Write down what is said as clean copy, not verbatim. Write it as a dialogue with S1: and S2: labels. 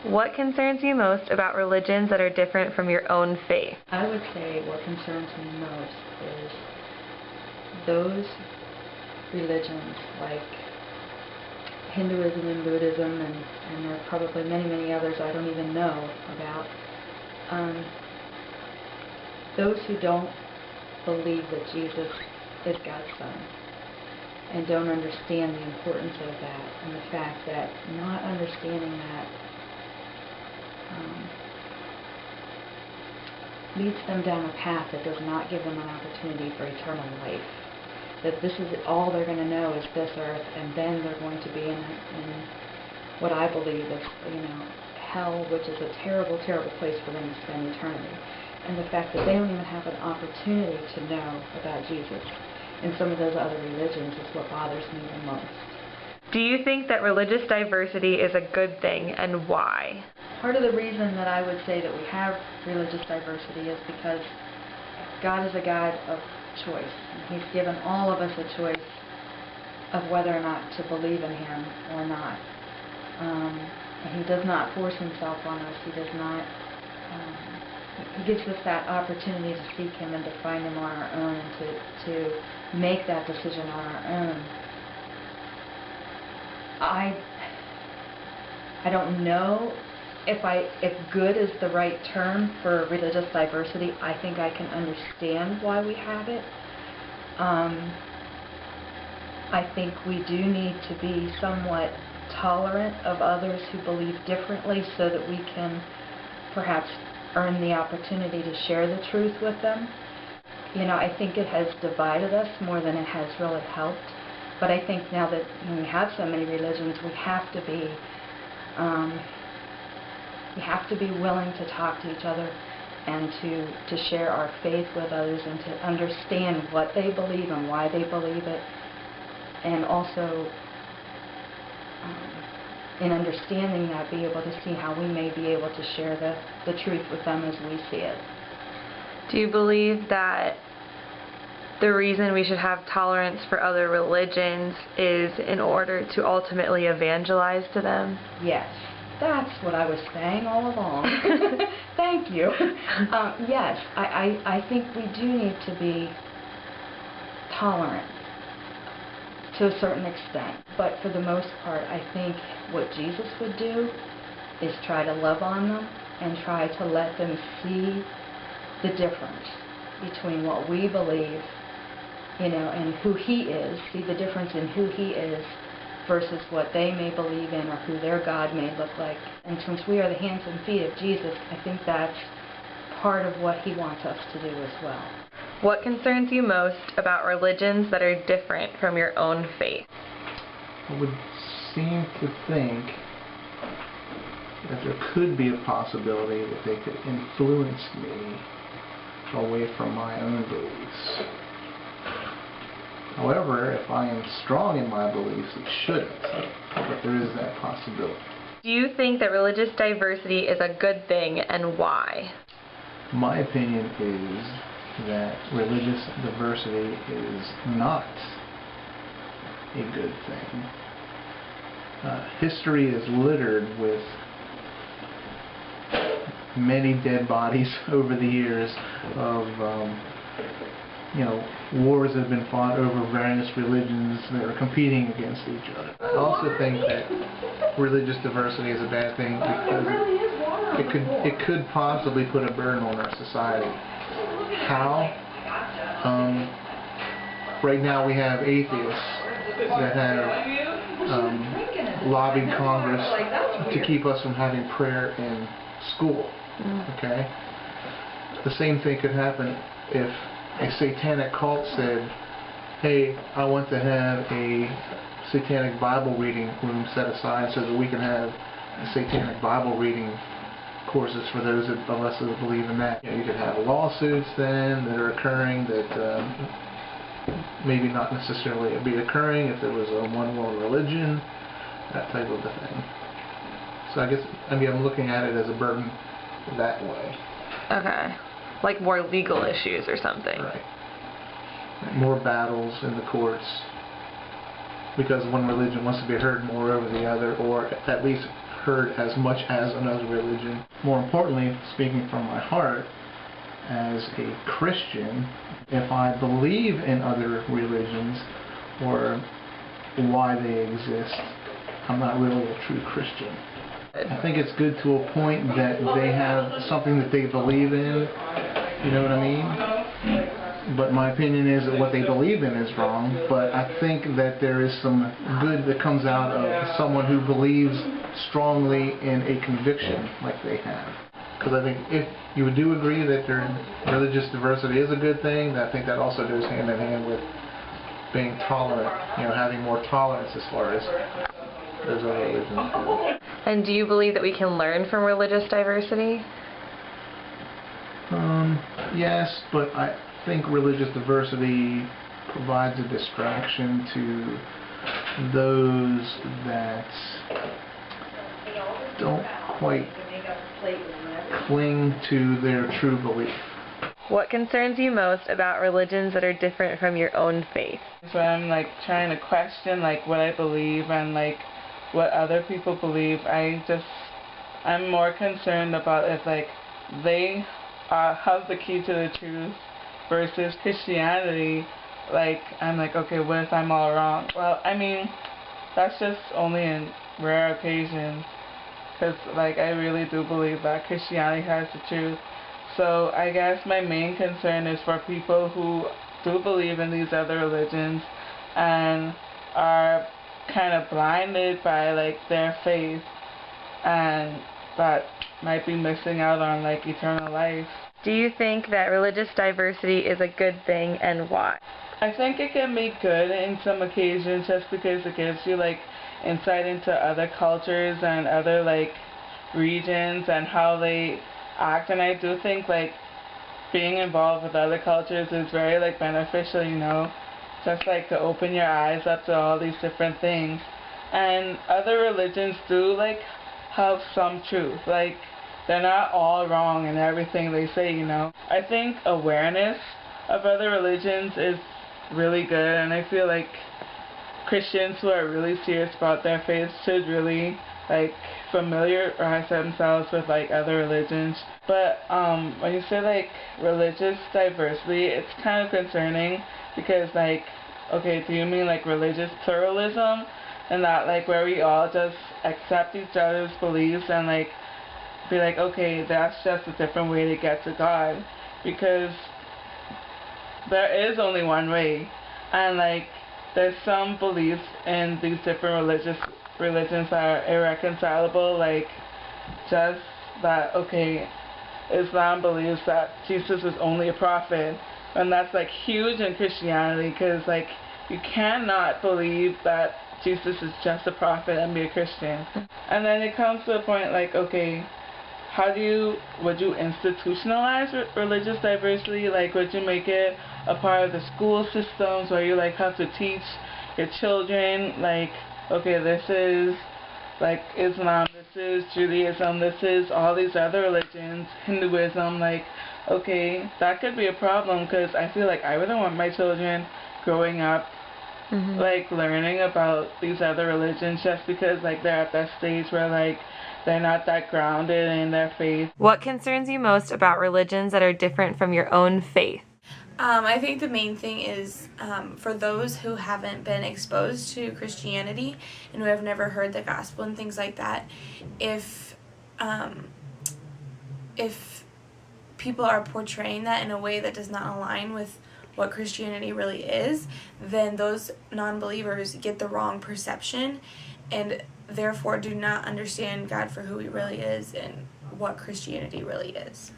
S1: What concerns you most about religions that are different from your own faith?
S2: I would say what concerns me most is those religions like Hinduism and Buddhism, and there are probably many, many others I don't even know about. Those who don't believe that Jesus is God's Son and don't understand the importance of that, and the fact that not understanding that leads them down a path that does not give them an opportunity for eternal life. That this is all they're going to know is this earth, and then they're going to be in what I believe is, hell, which is a terrible, terrible place for them to spend eternity. And the fact that they don't even have an opportunity to know about Jesus in some of those other religions is what bothers me the most.
S1: Do you think that religious diversity is a good thing, and why?
S2: Part of the reason that I would say that we have religious diversity is because God is a God of choice. He's given all of us a choice of whether or not to believe in Him or not. And He does not force Himself on us. He does not. He gives us that opportunity to seek Him and to find Him on our own, and to make that decision on our own. I don't know if good is the right term for religious diversity. I think I can understand why we have it. I think we do need to be somewhat tolerant of others who believe differently so that we can perhaps earn the opportunity to share the truth with them. I think it has divided us more than it has really helped. But I think now that we have so many religions, we have to be willing to talk to each other and to share our faith with others and to understand what they believe and why they believe it, and also in understanding that, be able to see how we may be able to share the truth with them as we see it.
S1: Do you believe that the reason we should have tolerance for other religions is in order to ultimately evangelize to them?
S2: Yes. That's what I was saying all along. Thank you. Yes, I think we do need to be tolerant to a certain extent. But for the most part, I think what Jesus would do is try to love on them and try to let them see the difference between what we believe, and who He is, see the difference in who He is versus what they may believe in or who their God may look like. And since we are the hands and feet of Jesus, I think that's part of what He wants us to do as well.
S1: What concerns you most about religions that are different from your own faith?
S3: I would seem to think that there could be a possibility that they could influence me away from my own beliefs. However, if I am strong in my beliefs, it shouldn't, but there is that possibility.
S1: Do you think that religious diversity is a good thing, and why?
S3: My opinion is that religious diversity is not a good thing. History is littered with many dead bodies over the years of wars that have been fought over various religions that are competing against each other. I also think that religious diversity is a bad thing because it could possibly put a burden on our society. How? Right now we have atheists that have lobbied Congress to keep us from having prayer in school. Okay? The same thing could happen if a satanic cult said, hey, I want to have a satanic Bible reading room set aside so that we can have satanic Bible reading courses for those of us that believe in that. You could have lawsuits then that are occurring that maybe not necessarily be occurring if there was a one world religion, that type of a thing. So I guess I'm looking at it as a burden that way.
S1: Okay. Like more legal issues or something.
S3: Right. More battles in the courts because one religion wants to be heard more over the other, or at least heard as much as another religion. More importantly, speaking from my heart, as a Christian, if I believe in other religions or why they exist, I'm not really a true Christian. I think it's good to a point that they have something that they believe in, you know what I mean? But my opinion is that what they believe in is wrong, but I think that there is some good that comes out of someone who believes strongly in a conviction like they have. Because I think if you do agree that religious diversity is a good thing, I think that also goes hand in hand with being tolerant, having more tolerance as far as those other religions go.
S1: And do you believe that we can learn from religious diversity?
S3: Yes, but I think religious diversity provides a distraction to those that don't quite cling to their true belief.
S1: What concerns you most about religions that are different from your own faith?
S4: So I'm trying to question what I believe and what other people believe. I'm more concerned about if they have the key to the truth versus Christianity. I'm okay, what if I'm all wrong? Well, I mean, that's just only in rare occasions, because I really do believe that Christianity has the truth. So I guess my main concern is for people who do believe in these other religions and are kind of blinded by their faith, and that might be missing out on eternal life.
S1: Do you think that religious diversity is a good thing, and why?
S4: I think it can be good in some occasions just because it gives you insight into other cultures and other regions and how they act, and I do think being involved with other cultures is very beneficial, just to open your eyes up to all these different things. And other religions do have some truth, they're not all wrong in everything they say, I think awareness of other religions is really good, and I feel Christians who are really serious about their faith should really familiarize themselves with other religions. But when you say religious diversity, it's kind of concerning because okay, do you mean religious pluralism, and that where we all just accept each other's beliefs and be okay, that's just a different way to get to God? Because there is only one way, and there's some beliefs in these different religions that are irreconcilable, just that, okay, Islam believes that Jesus is only a prophet, and that's huge in Christianity, because you cannot believe that Jesus is just a prophet and be a Christian. And then it comes to a point okay, would you institutionalize religious diversity? Would you make it a part of the school systems where you have to teach your children okay, this is Islam, this is Judaism, this is all these other religions, Hinduism, okay, that could be a problem, because I feel I wouldn't want my children growing up learning about these other religions just because they're at that stage where they're not that grounded in their faith.
S1: What concerns you most about religions that are different from your own faith?
S5: I think the main thing is for those who haven't been exposed to Christianity and who have never heard the gospel and things like that, if people are portraying that in a way that does not align with what Christianity really is, then those non-believers get the wrong perception and therefore do not understand God for who He really is and what Christianity really is.